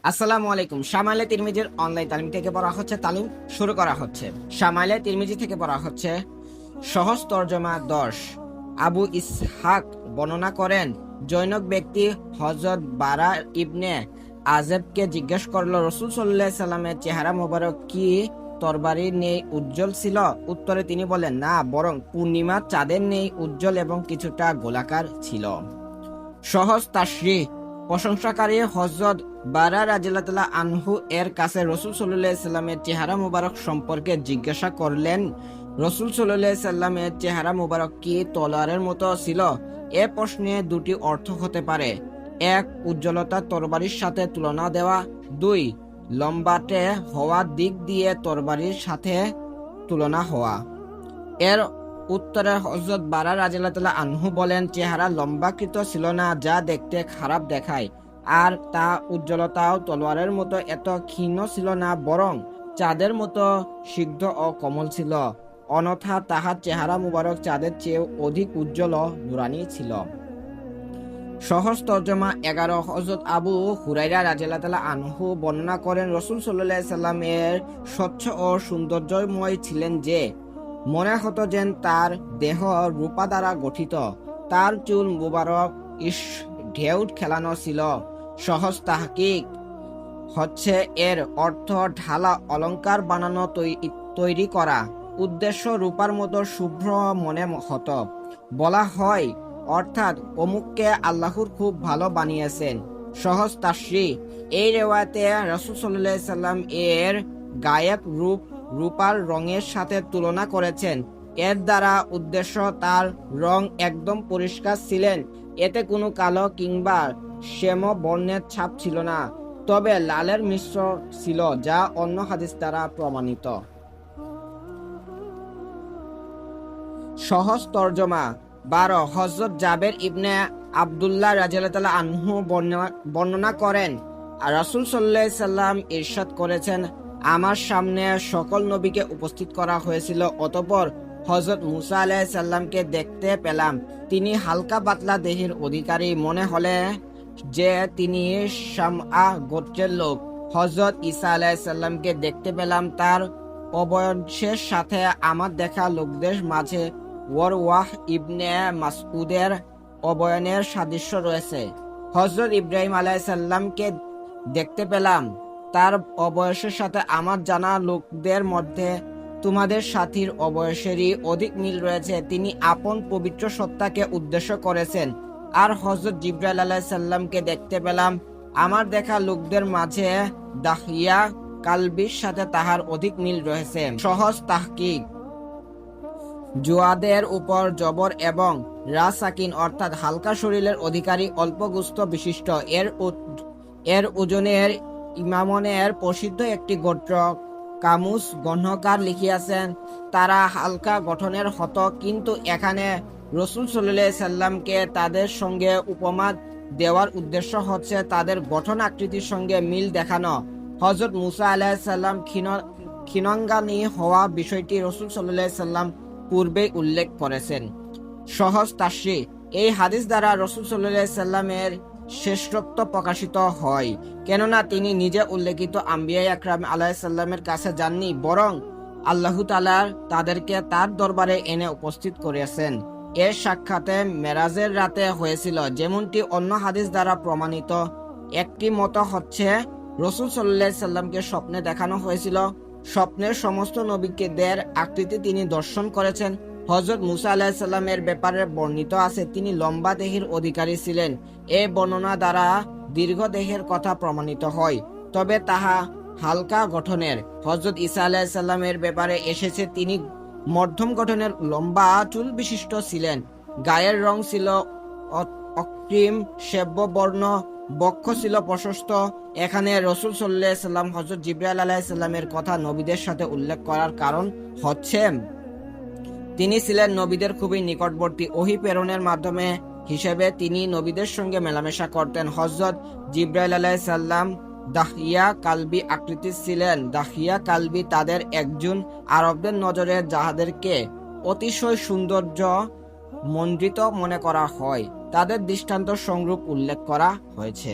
আসসালামু আলাইকুম। শামাইলে তিরমিজির অনলাইন তালিম থেকে পড়া হচ্ছে, তালিম শুরু করা হচ্ছে। শামাইলে তিরমিজি থেকে পড়া হচ্ছে সহজ তর্জমা 10। আবু ইসহাক বর্ণনা করেন, জৈনক ব্যক্তি হযরত বারা ইবনে আজেবকে জিজ্ঞেস করল, রাসূল সাল্লাল্লাহু আলাইহি সাল্লামের চেহারা মোবারক কি তরবারির নেই উজ্জ্বল ছিল? উত্তরে তিনি বলেন, না, বরং পূর্ণিমার চাঁদের নেই উজ্জ্বল এবং কিছুটা গোলাকার ছিল। সহজ তাশরিহ, প্রশংসাকারী হযরত বারা রাদিয়াল্লাহু আনহু এর কাছে রাসূল সাল্লাল্লাহু আলাইহি সাল্লামের চেহারা মোবারক সম্পর্কে জিজ্ঞাসা করলেন। রাসূল সাল্লাল্লাহু আলাইহি সাল্লামের চেহারা মোবারক কি তলোয়ারের মতো ছিল? এ প্রশ্নে দুটি অর্থ হতে পারে। এক, উজ্জ্বলতা তরবারির সাথে তুলনা দেওয়া। দুই, লম্বাটে হওয়ার দিক দিয়ে তরবারির সাথে তুলনা হওয়া। এর উত্তরে হযরত বারা রাদিয়াল্লাহু আনহু বলেন, চেহারা লম্বাকৃত ছিল না, যা দেখতে খারাপ দেখায়, আর তা উজ্জ্বলতাও তলোয়ারের মতো এত ক্ষীণ ছিল না, বরং চাঁদের মতো সিদ্ধ ও কোমল ছিল। অন্যথা তাহার চেহারা মুবারক চাঁদের চেয়ে অধিক উজ্জ্বল ও নুরানি ছিল। সহজ তর্জমা 11। হযরত আবু হুরায়রা রাদিয়াল্লাহু আনহু বর্ণনা করেন, রাসূল সাল্লাল্লাহু আলাইহি সাল্লাম এর স্বচ্ছ ও সৌন্দর্যময় ছিলেন যে মনে হতো যেন তার দেহ রূপা দ্বারা গঠিত। তার চুল মুবারক ঢেউ খেলানো ছিল। সহজ তাহকিক হচ্ছে এর অর্থ ঢালা অলংকার বানানো তৈরি করা। উদ্দেশ্য রূপার মতো শুভ্র মনে হতো। বলা হয় অর্থাৎ অমুককে আল্লাহর খুব ভালো বানিয়েছেন। সহজ তাশরিহ, এই রেওয়ায়েতে রাসূল সাল্লাল্লাহু আলাইহি সাল্লাম এর গায়েব রূপ রূপার রঙের সাথে তুলনা করেছেন। এর দ্বারা উদ্দেশ্য তার রং একদম পরিষ্কার ছিলেন, এতে কোনো কালো কিংবা শ্যাম বর্ণের ছাপ ছিল না, তবে লালের মিশ্র ছিল, যা অন্য হাদিস দ্বারা প্রমাণিত। সহজ তর্জমা 12। হযরত জাবের ইবনে আব্দুল্লাহ রাদিয়াল্লাহু আনহু বর্ণনা করেন, রাসূল সাল্লাল্লাহু আলাইহি সাল্লাম ইরশাদ করেছেন, আমার সামনে সকল নবীকে উপস্থিত করা হয়েছিল, অতঃপর হযরত মুসা আলাইহিস সালামকে দেখতে পেলাম। তিনি হালকা পাতলা দেহের অধিকারী, মনে হলে যে তিনি শামআ গোত্রের লোক। হযরত ঈসা আলাইহিস সালামকে দেখতে পেলাম, তার অবয়বের সাথে আমার দেখা লোকদের মাঝে ওয়ারওয়াহ ইবনে মাসউদের অবয়নের সাদৃশ্য রয়েছে। হযরত ইব্রাহিম আলাইহিস সালামকে দেখতে পেলাম, তার অবয়সের সাথে আমার জানা লোকদের মধ্যে তোমাদের সাথীর অবয়সেরই অধিক মিল রয়েছে। তিনি আপন পবিত্র সত্তাকে উদ্দেশ্য করেছেন। আর হযরত জিবরাইল আলাইহিস সালামকে দেখতে পেলাম, আমার দেখা লোকদের মাঝে দাহিয়া কালবির সাথে তাহার অধিক মিল রয়েছে। সহজ তাহকিক, জুয়াদের উপর জবর এবং রা সাকিন অর্থাৎ হালকা শরীরের অধিকারী, অল্প গোস্ত বিশিষ্ট। এর ওজনের ইমামনের প্রসিদ্ধ একটি গোত্র কামুস গ্রন্থকার লিখিয়াছেন, তারা হালকা গঠনের হতো, কিন্তু এখানে রাসূল সাল্লাল্লাহু আলাইহি সাল্লামকে তাদের সঙ্গে উপমা দেওয়ার উদ্দেশ্য হচ্ছে তাদের গঠন আকৃতির সঙ্গে মিল দেখানো। হযরত মুসা আলাইহিস সালাম ক্ষীণাঙ্গানী হওয়া বিষয়টি রাসূল সাল্লাল্লাহু আলাইহি সাল্লাম পূর্বেই উল্লেখ করেছেন। সহজ তাশরিহ, এই হাদিস দ্বারা রাসূল সাল্লাল্লাহু আলাইহি সাল্লামের শ্রেষ্ঠত্ব প্রকাশিত হয়, কেননা তিনি নিজে উল্লেখিত আম্বিয়া আকরাম আলাইহিস সাল্লামের কাছে যাননি, বরং আল্লাহ তাআলা তাদেরকে তার দরবারে এনে উপস্থিত করেছেন। এর সাক্ষাতে মেরাজের রাতে হয়েছিল, যেমনটি অন্য হাদিস দ্বারা প্রমাণিত। একটি মত হচ্ছে রাসূল সাল্লাল্লাহু আলাইহি সাল্লামকে স্বপ্নে দেখানো হয়েছিল। স্বপ্নের সমস্ত নবীদের আকৃতি তিনি দর্শন করেছেন। হযরত মুসা আলাইহিস সালামের ব্যাপারে বর্ণিত আছে, তিনি লম্বা দেহের অধিকারী ছিলেন। এই বর্ণনা দ্বারা দীর্ঘ দেহের কথা প্রমাণিত হয়, তবে তাহা হালকা গঠনের। হযরত ঈসা আলাইহিস সালামের ব্যাপারে এসেছে, তিনি মধ্যম গঠনের লম্বা চুল বিশিষ্ট ছিলেন। গায়ের রং ছিল অকৃম শ্বেত বর্ণ, বক্ষ ছিল প্রশস্ত। এখানে রাসূল সাল্লাল্লাহু আলাইহি সাল্লাম হযরত জিবরাইল আলাইহিস সালামের কথা নবীদের সাথে উল্লেখ করার কারণ হচ্ছে তিনি ছিলেন নবীদের খুবই নিকটবর্তী। ওহী প্রেরণের মাধ্যমে হিসেবে তিনি নবীদের সঙ্গে মেলামেশা করতেন। হযরত জিবরাইল আলাইহিস সালাম দাহিয়া কালবি আকৃতির ছিলেন। দাহিয়া কালবি তাদের একজন, আরবদের নজরে যাহাদেরকে অতিশয় সৌন্দর্য মণ্ডিত মনে করা হয়, তাদের দৃষ্টান্ত সংরূপ উল্লেখ করা হয়েছে।